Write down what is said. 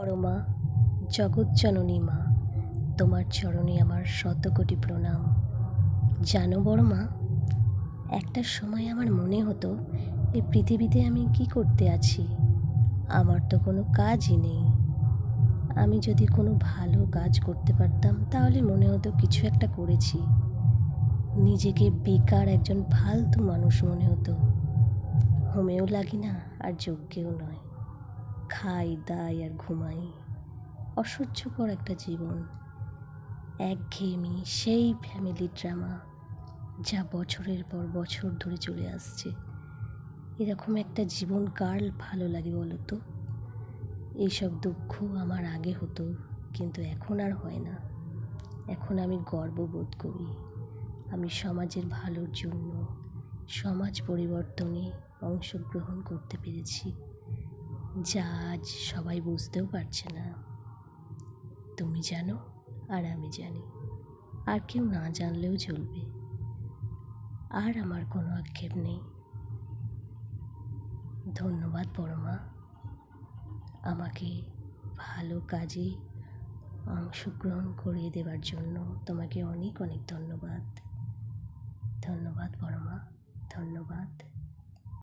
পরমা, জগৎজননী মা, তোমার চরণে আমার শতকোটি প্রণাম। জানো বড়মা, একটা সময় আমার মনে হতো এই পৃথিবীতে আমি কি করতে আছি। আমার তো কোনো কাজই নেই। আমি যদি কোনো ভালো কাজ করতে পারতাম তাহলে মনে হতো কিছু একটা করেছি। নিজেকে বেকার একজন ফালতু মানুষ মনে হতো। হোমেও লাগি না আর যোগ্যেও নয়। খাই দাই আর ঘুমাই। অসহ্যকর একটা জীবন। একঘেয়েমি, সেই ফ্যামিলি ড্রামা যা বছরের পর বছর ধরে চলে আসছে। এরকম একটা জীবন কার ভালো লাগে বলো তো? এইসব দুঃখ আমার আগে হতো, কিন্তু এখন আর হয় না। এখন আমি গর্ববোধ করি আমি সমাজের ভালোর জন্য, সমাজ পরিবর্তনে অংশগ্রহণ করতে পেরেছি, যা আজ সবাই বুঝতেও পারছে না। তুমি জানো আর আমি জানি, আর কেউ না জানলেও চলবে। আর আমার কোনো আক্ষেপ নেই। ধন্যবাদ পরমা, আমাকে ভালো কাজে অংশগ্রহণ করিয়ে দেওয়ার জন্য তোমাকে অনেক অনেক ধন্যবাদ। ধন্যবাদ পরমা, ধন্যবাদ।